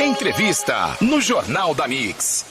Entrevista no Jornal da Mix.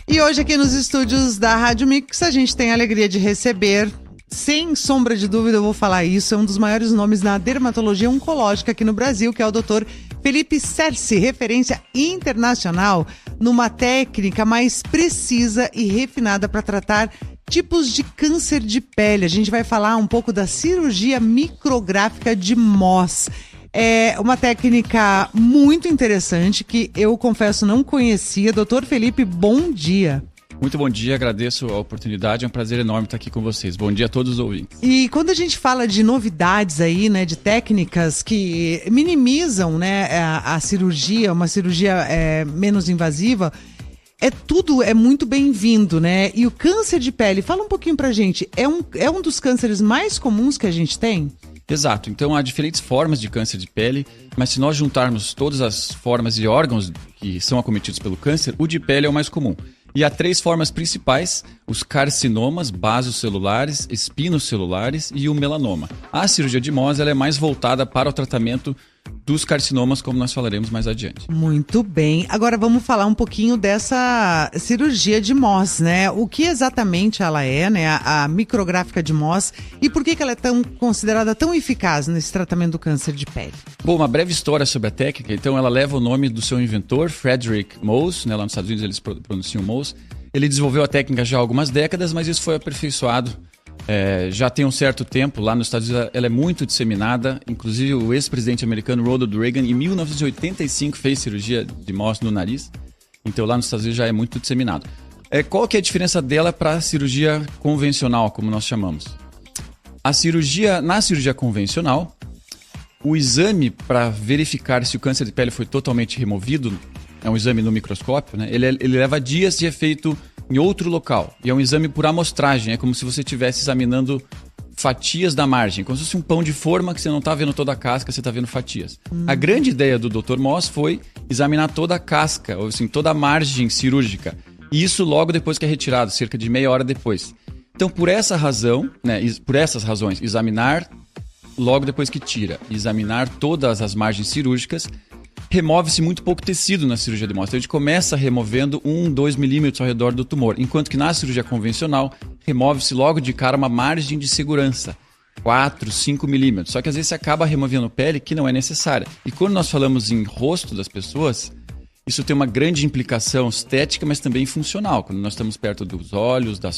E hoje aqui nos estúdios da Rádio Mix a gente tem a alegria de receber, sem sombra de dúvida eu vou falar isso, é um dos maiores nomes na dermatologia oncológica aqui no Brasil, que é o Dr. Felipe Serci, referência internacional numa técnica mais precisa e refinada para tratar tipos de câncer de pele. A gente vai falar um pouco da cirurgia micrográfica de Mohs. É uma técnica muito interessante que eu confesso não conhecia. Doutor Felipe, bom dia. Muito bom dia, agradeço a oportunidade, é um prazer enorme estar aqui com vocês. Bom dia a todos os ouvintes. E quando a gente fala de novidades aí, né, de técnicas que minimizam, né, a cirurgia, uma cirurgia menos invasiva, tudo é muito bem-vindo, né? E o câncer de pele, fala um pouquinho pra gente, é um dos cânceres mais comuns que a gente tem? Exato, então há diferentes formas de câncer de pele, mas se nós juntarmos todas as formas e órgãos que são acometidos pelo câncer, o de pele é o mais comum. E há três formas principais: os carcinomas basocelulares, espinocelulares e o melanoma. A cirurgia de Mohs ela é mais voltada para o tratamento dos carcinomas, como nós falaremos mais adiante. Muito bem. Agora vamos falar um pouquinho dessa cirurgia de Mohs, né? O que exatamente ela é, né? A micrográfica de Mohs, e por que ela é considerada tão eficaz nesse tratamento do câncer de pele? Bom, uma breve história sobre a técnica. Então, ela leva o nome do seu inventor, Frederick Mohs, né? Lá nos Estados Unidos eles pronunciam Mohs. Ele desenvolveu a técnica já há algumas décadas, mas isso foi aperfeiçoado. Já tem um certo tempo, lá nos Estados Unidos ela é muito disseminada, inclusive o ex-presidente americano Ronald Reagan em 1985 fez cirurgia de Mohs no nariz, então lá nos Estados Unidos já é muito disseminado. Qual que é a diferença dela para a cirurgia convencional, como nós chamamos? Na cirurgia convencional, o exame para verificar se o câncer de pele foi totalmente removido, é um exame no microscópio, né? Ele leva dias de efeito em outro local. E é um exame por amostragem, é como se você estivesse examinando fatias da margem, como se fosse um pão de forma que você não está vendo toda a casca, você está vendo fatias. A grande ideia do Dr. Mohs foi examinar toda a casca, ou assim, toda a margem cirúrgica. E isso logo depois que é retirado, cerca de meia hora depois. Então, por essa razão, né, por essas razões, examinar logo depois que tira, examinar todas as margens cirúrgicas, remove-se muito pouco tecido na cirurgia de Mohs. Então a gente começa removendo 2 milímetros ao redor do tumor, enquanto que na cirurgia convencional remove-se logo de cara uma margem de segurança, 4, 5 milímetros. Só que às vezes você acaba removendo pele que não é necessária. E quando nós falamos em rosto das pessoas, isso tem uma grande implicação estética, mas também funcional. Quando nós estamos perto dos olhos, da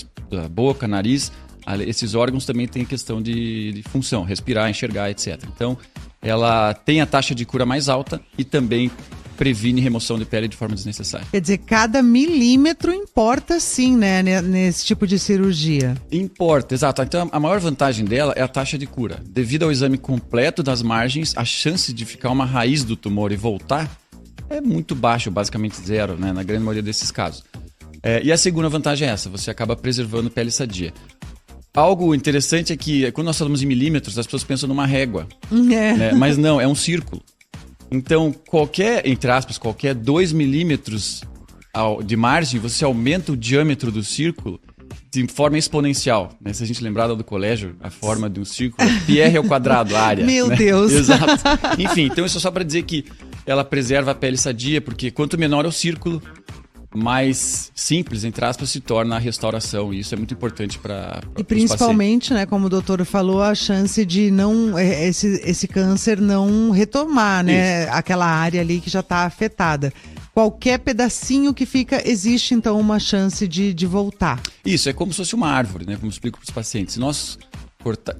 boca, nariz, esses órgãos também têm questão de função, respirar, enxergar, etc. Então, ela tem a taxa de cura mais alta e também previne remoção de pele de forma desnecessária. Quer dizer, cada milímetro importa sim, né, nesse tipo de cirurgia? Importa, exato. Então, a maior vantagem dela é a taxa de cura. Devido ao exame completo das margens, a chance de ficar uma raiz do tumor e voltar é muito baixa, basicamente zero, né, na grande maioria desses casos. E a segunda vantagem é essa, você acaba preservando pele sadia. Algo interessante é que quando nós falamos em milímetros, as pessoas pensam numa régua, né? Mas não, é um círculo. Então, entre aspas, qualquer 2 milímetros de margem, você aumenta o diâmetro do círculo de forma exponencial, né? Se a gente lembrar do colégio, a forma de um círculo, πr ao quadrado, a área. Meu né? Deus! Exato. Enfim, então isso é só para dizer que ela preserva a pele sadia, porque quanto menor é o círculo, mais simples, entre aspas, se torna a restauração. E isso é muito importante para E principalmente, né, como o doutor falou, a chance de não esse câncer não retomar, né, aquela área ali que já está afetada. Qualquer pedacinho que fica, existe então uma chance de voltar. Isso, é como se fosse uma árvore, né, como eu explico para os pacientes. Se nós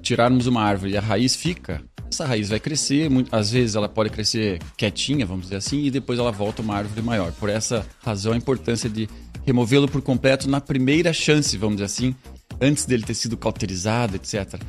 tirarmos uma árvore e a raiz fica, essa raiz vai crescer, às vezes ela pode crescer quietinha, vamos dizer assim, e depois ela volta uma árvore maior. Por essa razão, a importância de removê-lo por completo na primeira chance, vamos dizer assim, antes dele ter sido cauterizado, etc.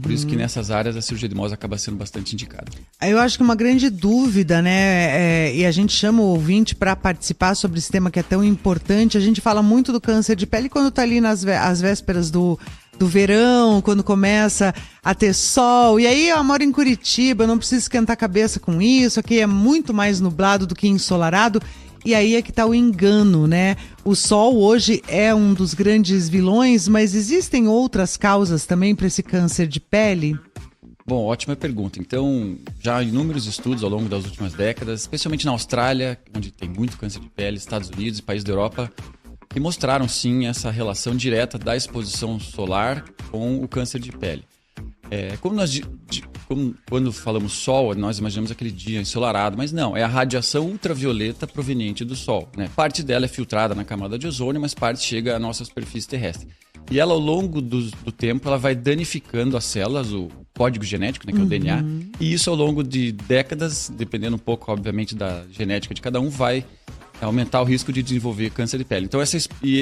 Por isso que nessas áreas a cirurgia de Mohs acaba sendo bastante indicada. Eu acho que uma grande dúvida, né, e a gente chama o ouvinte para participar sobre esse tema que é tão importante. A gente fala muito do câncer de pele quando está ali às vésperas do verão, quando começa a ter sol. E aí eu moro em Curitiba, eu não preciso esquentar a cabeça com isso. Aqui é muito mais nublado do que ensolarado. E aí é que está o engano, né? O sol hoje é um dos grandes vilões, mas existem outras causas também para esse câncer de pele? Bom, ótima pergunta. Então, já há inúmeros estudos ao longo das últimas décadas, especialmente na Austrália, onde tem muito câncer de pele, Estados Unidos e países da Europa, que mostraram sim essa relação direta da exposição solar com o câncer de pele. Quando falamos sol, nós imaginamos aquele dia ensolarado, mas não, é a radiação ultravioleta proveniente do sol, né? Parte dela é filtrada na camada de ozônio, mas parte chega à nossa superfície terrestre. E ela, ao longo do tempo, ela vai danificando as células, o código genético, né, que é o DNA, e isso ao longo de décadas, dependendo um pouco, obviamente, da genética de cada um, vai aumentar o risco de desenvolver câncer de pele. Então,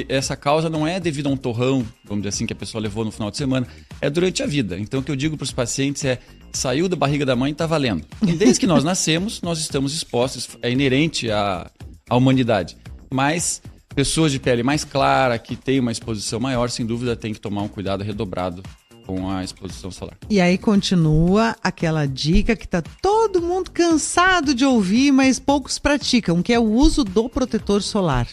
essa causa não é devido a um torrão, vamos dizer assim, que a pessoa levou no final de semana, é durante a vida. Então, o que eu digo para os pacientes é, saiu da barriga da mãe e está valendo. E desde que nós nascemos, nós estamos expostos, é inerente à humanidade. Mas pessoas de pele mais clara, que têm uma exposição maior, sem dúvida, tem que tomar um cuidado redobrado com a exposição solar. E aí continua aquela dica que tá todo mundo cansado de ouvir, mas poucos praticam, que é o uso do protetor solar.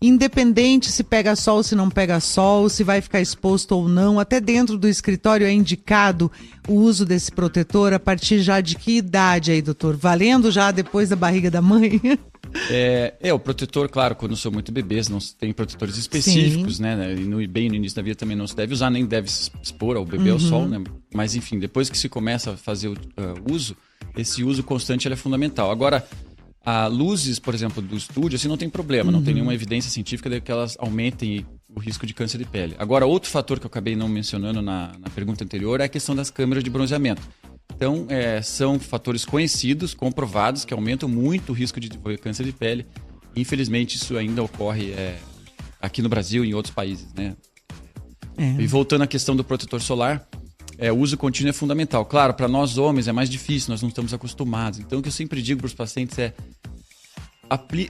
Independente se pega sol, se não pega sol, se vai ficar exposto ou não, até dentro do escritório é indicado o uso desse protetor a partir já de que idade aí, doutor? Valendo já depois da barriga da mãe? O protetor, claro, quando são muito bebês, não tem protetores específicos, né? E bem no início da vida também não se deve usar, nem deve se expor ao bebê ao sol, né? Mas enfim, depois que se começa a fazer o uso, esse uso constante ele é fundamental. Agora, luzes, por exemplo, do estúdio, assim, não tem problema, não tem nenhuma evidência científica de que elas aumentem o risco de câncer de pele. Agora, outro fator que eu acabei não mencionando na pergunta anterior é a questão das câmeras de bronzeamento. Então, são fatores conhecidos, comprovados, que aumentam muito o risco de desenvolver câncer de pele. Infelizmente, isso ainda ocorre aqui no Brasil e em outros países, né? E voltando à questão do protetor solar, o uso contínuo é fundamental. Claro, para nós homens é mais difícil, nós não estamos acostumados. Então, o que eu sempre digo para os pacientes é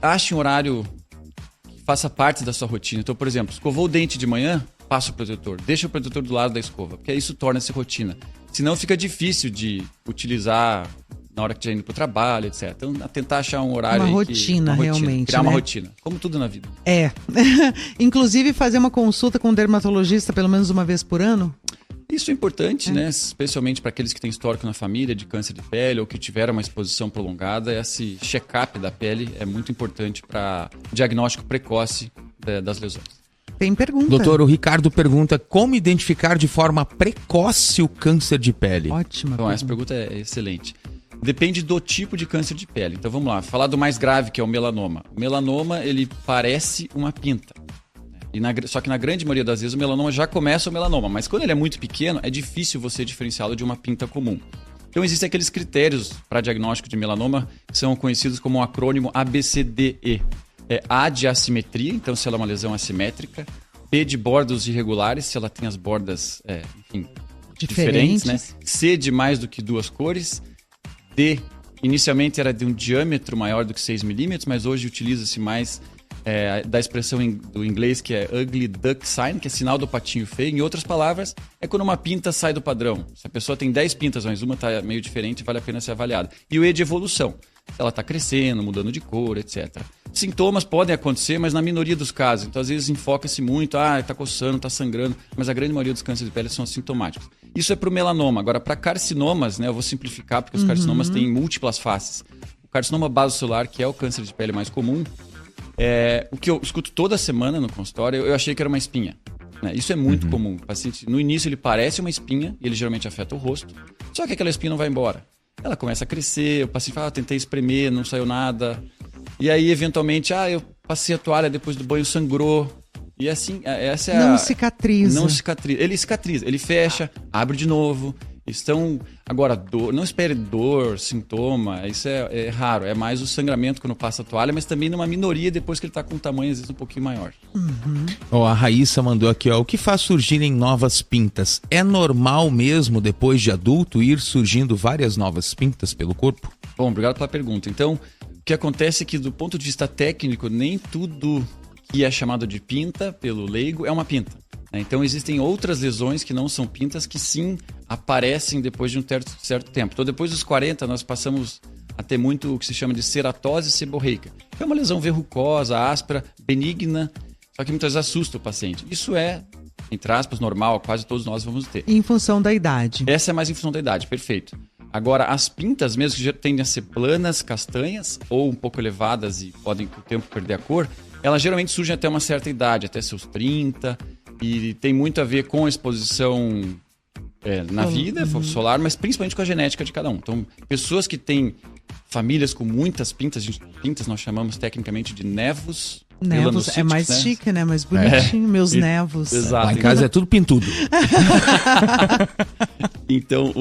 ache um horário que faça parte da sua rotina. Então, por exemplo, escovou o dente de manhã, passa o protetor. Deixa o protetor do lado da escova, porque isso torna-se rotina. Senão fica difícil de utilizar na hora que estiver indo para o trabalho, etc. Então, tentar achar um horário uma rotina, realmente. Criar uma rotina, como tudo na vida. Inclusive fazer uma consulta com um dermatologista pelo menos uma vez por ano? Isso é importante, né? Especialmente para aqueles que têm histórico na família de câncer de pele ou que tiveram uma exposição prolongada. Esse check-up da pele é muito importante para diagnóstico precoce das lesões. Tem pergunta. Doutor, o Ricardo pergunta como identificar de forma precoce o câncer de pele. Ótima Então, essa pergunta é excelente. Depende do tipo de câncer de pele. Então, vamos lá. Falar do mais grave, que é o melanoma. O melanoma, ele parece uma pinta. Só que na grande maioria das vezes o melanoma já começa o melanoma. Mas quando ele é muito pequeno, é difícil você diferenciá-lo de uma pinta comum. Então, existem aqueles critérios para diagnóstico de melanoma que são conhecidos como o acrônimo ABCDE. A de assimetria, então se ela é uma lesão assimétrica. B de bordas irregulares, se ela tem as bordas, diferentes, né? C de mais do que 2 cores. D, inicialmente era de um diâmetro maior do que 6 milímetros, mas hoje utiliza-se mais da expressão do inglês que é ugly duck sign, que é sinal do patinho feio. Em outras palavras, é quando uma pinta sai do padrão. Se a pessoa tem 10 pintas, mas uma está meio diferente, vale a pena ser avaliada. E o E de evolução, se ela está crescendo, mudando de cor, etc. Sintomas podem acontecer, mas na minoria dos casos. Então, às vezes, enfoca-se muito, está coçando, está sangrando, mas a grande maioria dos cânceres de pele são assintomáticos. Isso é para o melanoma. Agora, para carcinomas, né, eu vou simplificar, porque os carcinomas têm múltiplas faces. O carcinoma basocelular, que é o câncer de pele mais comum, o que eu escuto toda semana no consultório, eu achei que era uma espinha. Né? Isso é muito comum. O paciente, no início, ele parece uma espinha, e ele geralmente afeta o rosto, só que aquela espinha não vai embora. Ela começa a crescer, o paciente fala, tentei espremer, não saiu nada. E aí, eventualmente, eu passei a toalha depois do banho, sangrou. E assim, essa é Não cicatriza. Não cicatriza. Ele cicatriza, ele fecha, abre de novo. Agora, não espere dor, sintoma, isso é raro. É mais o sangramento quando passa a toalha, mas também numa minoria depois que ele está com um tamanho, às vezes, um pouquinho maior. A Raíssa mandou aqui, o que faz surgirem novas pintas? É normal mesmo, depois de adulto, ir surgindo várias novas pintas pelo corpo? Bom, obrigado pela pergunta. Então, o que acontece é que, do ponto de vista técnico, nem tudo que é chamado de pinta pelo leigo é uma pinta. Então, existem outras lesões que não são pintas que sim aparecem depois de um certo tempo. Então, depois dos 40, nós passamos a ter muito o que se chama de ceratose seborreica. É uma lesão verrucosa, áspera, benigna, só que muitas vezes assusta o paciente. Isso é entre aspas, normal, quase todos nós vamos ter. Em função da idade. Essa é mais em função da idade, perfeito. Agora, as pintas mesmo, que já tendem a ser planas, castanhas, ou um pouco elevadas e podem com o tempo perder a cor, elas geralmente surgem até uma certa idade, até seus 30, e tem muito a ver com a exposição na vida solar, mas principalmente com a genética de cada um. Então, pessoas que têm famílias com muitas pintas nós chamamos tecnicamente de nevos. Nevos é mais chique, né? Mais bonitinho, meus nevos. Exato. Lá em casa é tudo pintudo. Então,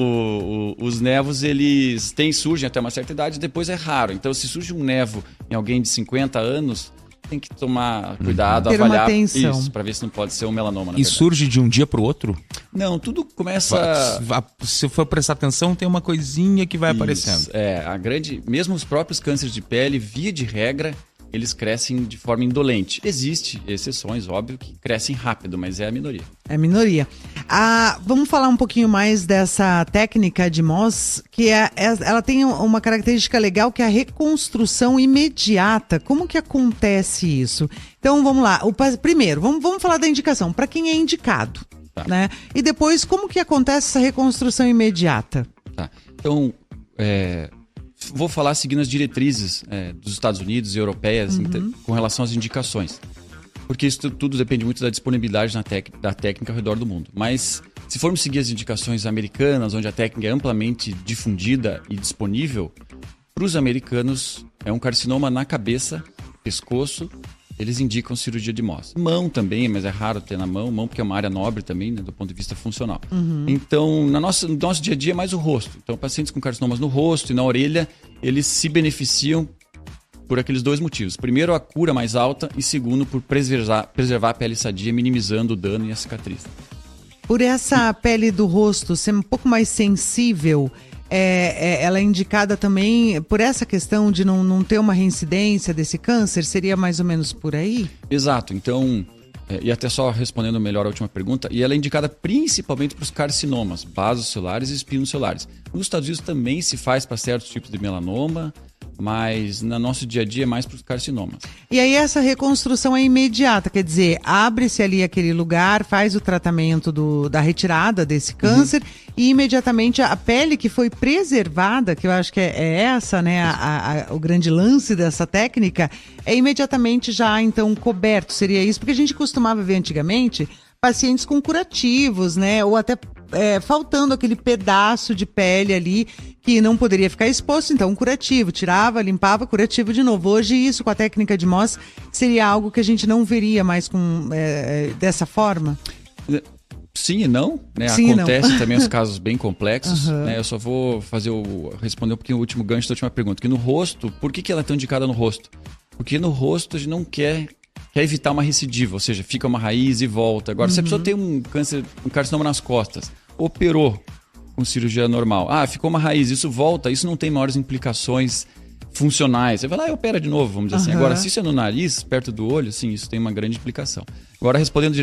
os nevos, eles surgem até uma certa idade, depois é raro. Então, se surge um nevo em alguém de 50 anos, tem que tomar cuidado, Ter avaliar uma atenção. isso, para ver se não pode ser um melanoma, na E verdade. surge de um dia pro outro? Não, tudo começa... Se for prestar atenção, tem uma coisinha que vai aparecendo. Isso, mesmo os próprios cânceres de pele, via de regra, eles crescem de forma indolente. Existem exceções, óbvio, que crescem rápido, mas é a minoria. É minoria. Vamos falar um pouquinho mais dessa técnica de Mohs, que ela tem uma característica legal, que é a reconstrução imediata. Como que acontece isso? Então, vamos lá. Primeiro, vamos falar da indicação. Para quem é indicado, Tá. né? E depois, como que acontece essa reconstrução imediata? Tá. Então, vou falar seguindo as diretrizes dos Estados Unidos e europeias com relação às indicações. Porque isso tudo depende muito da disponibilidade da técnica ao redor do mundo. Mas, se formos seguir as indicações americanas, onde a técnica é amplamente difundida e disponível, para os americanos é um carcinoma na cabeça, pescoço, eles indicam cirurgia de Mohs. Mão também, mas é raro ter na mão porque é uma área nobre também, né, do ponto de vista funcional. Então, no nosso dia a dia é mais o rosto. Então, pacientes com carcinomas no rosto e na orelha, eles se beneficiam por aqueles dois motivos. Primeiro, a cura mais alta e segundo, por preservar a pele sadia, minimizando o dano e a cicatriz. Por essa pele do rosto ser um pouco mais sensível, ela é indicada também por essa questão de não ter uma reincidência desse câncer? Seria mais ou menos por aí? Exato. Então, e até só respondendo melhor a última pergunta, e ela é indicada principalmente para os carcinomas, basocelulares e espinocelulares. Nos Estados Unidos também se faz para certos tipos de melanoma, mas no nosso dia a dia é mais para os carcinomas. E aí essa reconstrução é imediata, quer dizer, abre-se ali aquele lugar, faz o tratamento da retirada desse câncer e imediatamente a pele que foi preservada, que eu acho que é essa, né, o grande lance dessa técnica, é imediatamente já então coberto, seria isso? Porque a gente costumava ver antigamente pacientes com curativos, né, ou até faltando aquele pedaço de pele ali que não poderia ficar exposto, então curativo, tirava, limpava, curativo de novo. Hoje isso com a técnica de Mohs seria algo que a gente não veria mais dessa forma? Sim e não, né? Sim Acontece também os casos bem complexos, né? Eu só vou responder um pouquinho o último gancho da última pergunta, que no rosto, por que ela é tão indicada no rosto? Porque no rosto a gente não quer evitar uma recidiva, ou seja, fica uma raiz e volta. Agora, se a pessoa tem um carcinoma nas costas, operou com cirurgia normal, ficou uma raiz, isso volta, isso não tem maiores implicações funcionais. Você vai lá e opera de novo, vamos dizer assim. Agora, se isso é no nariz, perto do olho, sim, isso tem uma grande implicação. Agora, respondendo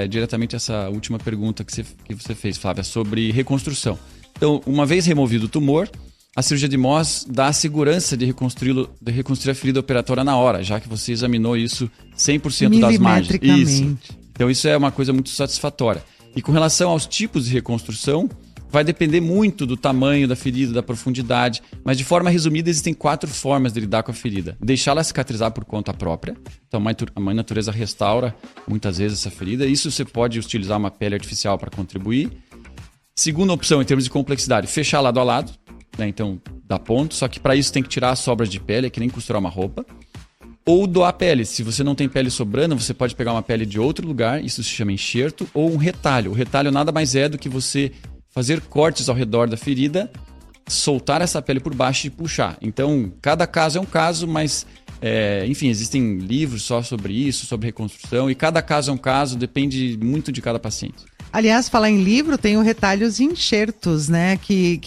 diretamente essa última pergunta que você fez, Flávia, sobre reconstrução. Então, uma vez removido o tumor, a cirurgia de Mohs dá a segurança de reconstruir a ferida operatória na hora, já que você examinou isso 100% das margens. Isso. Então isso é uma coisa muito satisfatória. E com relação aos tipos de reconstrução, vai depender muito do tamanho da ferida, da profundidade, mas de forma resumida existem 4 formas de lidar com a ferida. Deixá-la cicatrizar por conta própria, então a mãe natureza restaura muitas vezes essa ferida, isso você pode utilizar uma pele artificial para contribuir. Segunda opção, em termos de complexidade, fechar lado a lado, né? Então dá ponto, só que para isso tem que tirar as sobras de pele, é que nem costurar uma roupa. Ou doar pele, se você não tem pele sobrando, você pode pegar uma pele de outro lugar, isso se chama enxerto, ou um retalho. O retalho nada mais é do que você fazer cortes ao redor da ferida, soltar essa pele por baixo e puxar. Então, cada caso é um caso, mas, enfim, existem livros só sobre isso, sobre reconstrução, e cada caso é um caso, depende muito de cada paciente. Aliás, falar em livro, tem o Retalhos e Enxertos, né, que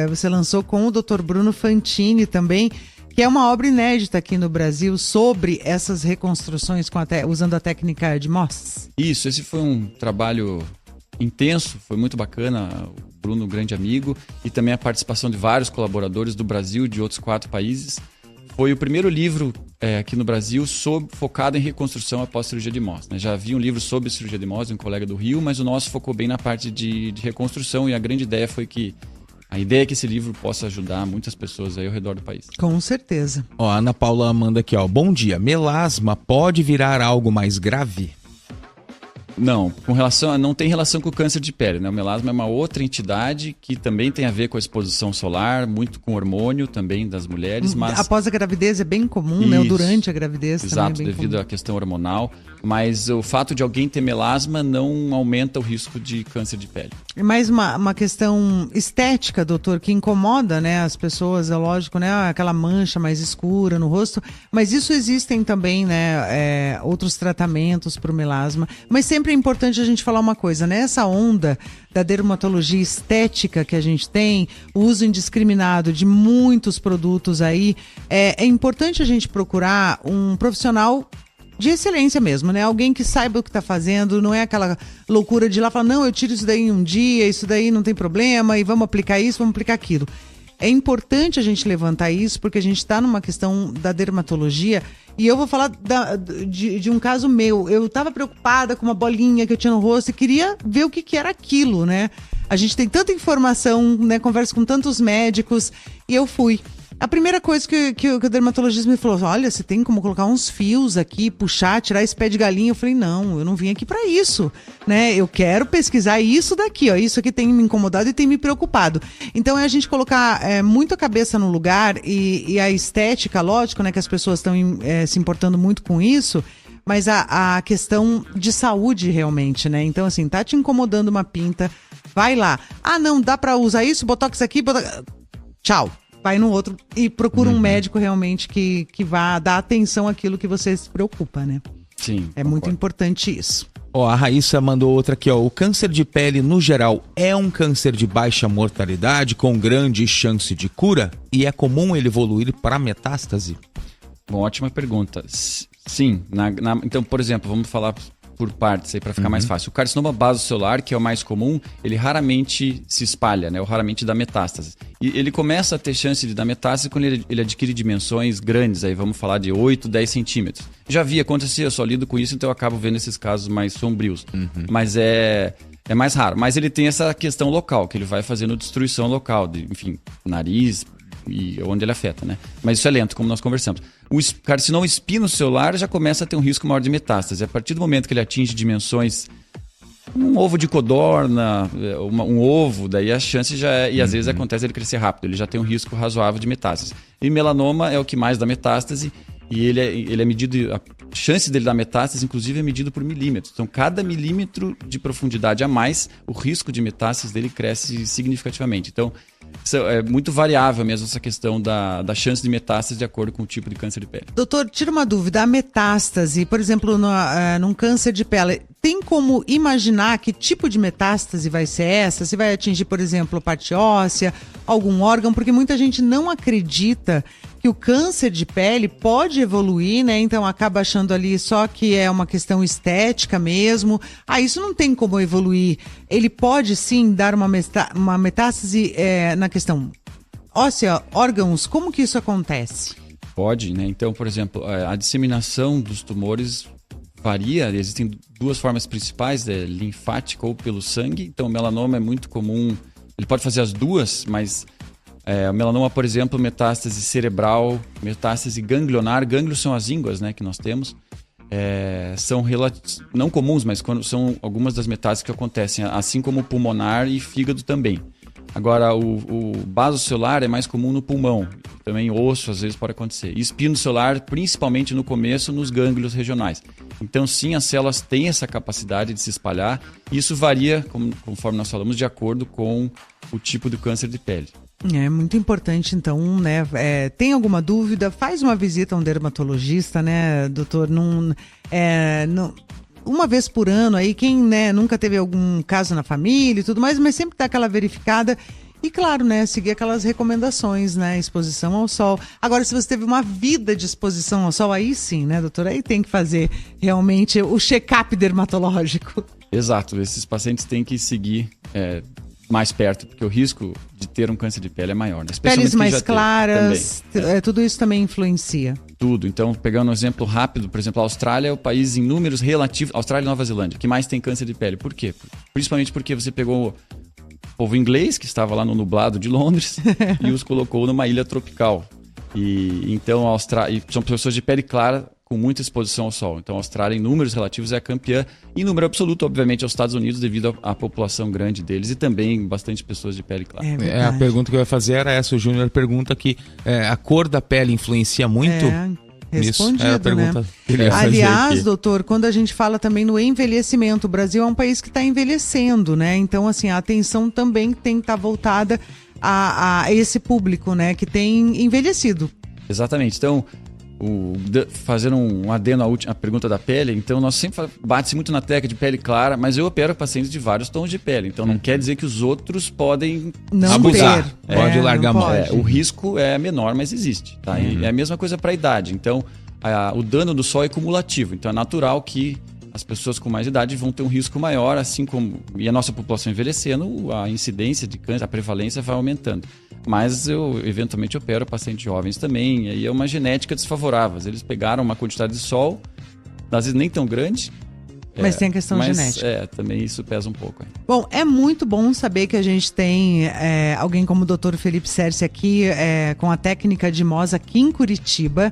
você lançou com o Dr. Bruno Fantini também, que é uma obra inédita aqui no Brasil sobre essas reconstruções usando a técnica de Mohs. Isso, esse foi um trabalho intenso, foi muito bacana, o Bruno, grande amigo, e também a participação de vários colaboradores do Brasil e de outros 4 países. foi o primeiro livro aqui no Brasil focado em reconstrução após cirurgia de Mohs, né? Já havia um livro sobre cirurgia de Mohs, um colega do Rio, mas o nosso focou bem na parte de reconstrução, e a grande ideia foi que a ideia é que esse livro possa ajudar muitas pessoas aí ao redor do país. Com certeza. Ó, a Ana Paula manda aqui, ó. Bom dia, melasma pode virar algo mais grave? Não, não tem relação com o câncer de pele, né? O melasma é uma outra entidade que também tem a ver com a exposição solar, muito com hormônio também das mulheres, mas... Após a gravidez é bem comum, né? Ou durante a gravidez exato, também é bem devido comum. à questão hormonal, mas o fato de alguém ter melasma não aumenta o risco de câncer de pele. E mais uma questão estética, doutor, que incomoda, né, as pessoas, é lógico, né, aquela mancha mais escura no rosto, mas isso existem também, né, outros tratamentos para o melasma, mas sempre é importante a gente falar uma coisa, né, essa onda da dermatologia estética que a gente tem, o uso indiscriminado de muitos produtos aí, é importante a gente procurar um profissional de excelência mesmo, né? Alguém que saiba o que está fazendo, não é aquela loucura de ir lá falar, não, eu tiro isso daí em um dia, isso daí não tem problema, e vamos aplicar isso, vamos aplicar aquilo. É importante a gente levantar isso, porque a gente está numa questão da dermatologia, e eu vou falar de um caso meu. Eu estava preocupada com uma bolinha que eu tinha no rosto e queria ver o que era aquilo, né? A gente tem tanta informação, né? Conversa com tantos médicos, e eu fui. A primeira coisa que o dermatologista me falou, olha, você tem como colocar uns fios aqui, puxar, tirar esse pé de galinha. Eu falei, não, eu não vim aqui para isso, né? Eu quero pesquisar isso daqui, ó, isso aqui tem me incomodado e tem me preocupado. Então é a gente colocar muito a cabeça no lugar e a estética, lógico, né, que as pessoas estão se importando muito com isso, mas a questão de saúde realmente, né? Então assim, tá te incomodando uma pinta, vai lá. Ah, não, dá para usar isso, botox aqui, tchau. Vai no outro e procura um médico realmente que vá dar atenção àquilo que você se preocupa, né? Sim. É muito importante isso. Ó, a Raíssa mandou outra aqui, ó. O câncer de pele, no geral, é um câncer de baixa mortalidade, com grande chance de cura? E é comum ele evoluir para metástase? Bom, ótima pergunta. Sim. Então, por exemplo, vamos falar por partes aí para ficar mais fácil. O carcinoma basocelular, que é o mais comum, ele raramente se espalha, né? Ou raramente dá metástase. E ele começa a ter chance de dar metástase quando ele adquire dimensões grandes, aí vamos falar de 8, 10 centímetros. Já vi acontecer, eu só lido com isso, então eu acabo vendo esses casos mais sombrios. Mas é mais raro. Mas ele tem essa questão local, que ele vai fazendo destruição local, enfim, nariz e onde ele afeta, né? Mas isso é lento, como nós conversamos. O carcinoma espinocelular já começa a ter um risco maior de metástase. A partir do momento que ele atinge dimensões, um ovo de codorna, um ovo, daí a chance já é, e às vezes acontece ele crescer rápido, ele já tem um risco razoável de metástase. E melanoma é o que mais dá metástase, e ele é medido, a chance dele dar metástase, inclusive, é medido por milímetros. Então, cada milímetro de profundidade a mais, o risco de metástase dele cresce significativamente. Então, é muito variável mesmo essa questão da chance de metástase de acordo com o tipo de câncer de pele. Doutor, tira uma dúvida, a metástase, por exemplo, num câncer de pele, tem como imaginar que tipo de metástase vai ser essa? Se vai atingir, por exemplo, parte óssea, algum órgão? Porque muita gente não acredita que o câncer de pele pode evoluir, né? Então acaba achando ali só que é uma questão estética mesmo. Ah, isso não tem como evoluir. Ele pode sim dar uma metástase na questão óssea, órgãos. Como que isso acontece? Pode, né? Então, por exemplo, a disseminação dos tumores varia. Existem duas formas principais, linfática ou pelo sangue. Então, o melanoma é muito comum. Ele pode fazer as duas, mas o melanoma, por exemplo, metástase cerebral, metástase ganglionar. Gânglios são as ínguas, né, que nós temos. São não comuns, mas são algumas das metástases que acontecem, assim como o pulmonar e fígado também. Agora, o basocelular é mais comum no pulmão, também osso às vezes pode acontecer. E espinocelular, principalmente no começo, nos gânglios regionais. Então, sim, as células têm essa capacidade de se espalhar. E isso varia, conforme nós falamos, de acordo com o tipo de câncer de pele. É muito importante, então, né? Tem alguma dúvida? Faz uma visita a um dermatologista, né, doutor? Uma vez por ano aí, quem, né, nunca teve algum caso na família e tudo mais, mas sempre dá aquela verificada. E claro, né, seguir aquelas recomendações, né, exposição ao sol. Agora, se você teve uma vida de exposição ao sol, aí sim, né, doutor? Aí tem que fazer realmente o check-up dermatológico. Exato, esses pacientes têm que seguir mais perto, porque o risco de ter um câncer de pele é maior, né? Peles Especialmente quem mais já teve claras, também. tudo isso também influencia. Tudo. Então, pegando um exemplo rápido, por exemplo, a Austrália é o país em números relativos, Austrália e Nova Zelândia, que mais tem câncer de pele. Por quê? Principalmente porque você pegou o povo inglês, que estava lá no nublado de Londres, e os colocou numa ilha tropical. E então a Austrália, são pessoas de pele clara com muita exposição ao sol. Então a Austrália, em números relativos, é a campeã. Em número absoluto, obviamente, aos Estados Unidos, devido à população grande deles e também bastante pessoas de pele clara. A pergunta que eu ia fazer era essa. O Júnior pergunta que a cor da pele influencia muito. Respondido, a pergunta né? que ele ia fazer Aliás, aqui. doutor, quando a gente fala também no envelhecimento, o Brasil é um país que está envelhecendo, né? Então, assim, a atenção também tem que estar voltada a esse público, né? Que tem envelhecido. Exatamente. Então, fazendo um adendo à pergunta da pele, então nós sempre bate-se muito na tecla de pele clara, mas eu opero pacientes de vários tons de pele. Então não quer dizer que os outros podem Não abusar. ter. Pode largar não a mão. pode. O risco é menor, mas existe. Tá? E é a mesma coisa para a idade. Então, o dano do sol é cumulativo. Então, é natural que as pessoas com mais idade vão ter um risco maior, assim como... E a nossa população envelhecendo, a incidência de câncer, a prevalência vai aumentando. Mas eu, eventualmente, opero pacientes jovens também. E aí é uma genética desfavorável. Eles pegaram uma quantidade de sol, às vezes nem tão grande. Mas tem a questão genética. Também isso pesa um pouco. Bom, é muito bom saber que a gente tem alguém como o Dr. Felipe Serce aqui, com a técnica de MOS aqui em Curitiba.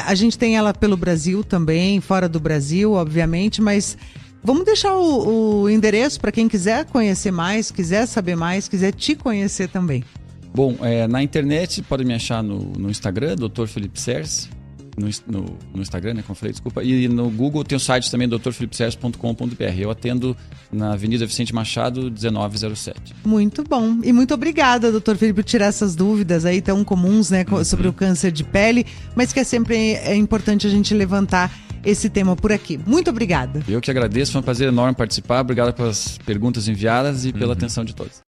A gente tem ela pelo Brasil também, fora do Brasil, obviamente, mas vamos deixar o endereço para quem quiser conhecer mais, quiser saber mais, quiser te conhecer também. Bom, na internet pode me achar no Instagram, Dr. Felipe Serce, no Instagram, né, como eu falei, desculpa. E no Google tem o site também, drfelipeserce.com.br. Eu atendo na Avenida Vicente Machado, 1907. Muito bom. E muito obrigada, doutor Felipe, por tirar essas dúvidas aí tão comuns, né, sobre o câncer de pele, mas que sempre é importante a gente levantar esse tema por aqui. Muito obrigada. Eu que agradeço, foi um prazer enorme participar. Obrigado pelas perguntas enviadas e pela atenção de todos.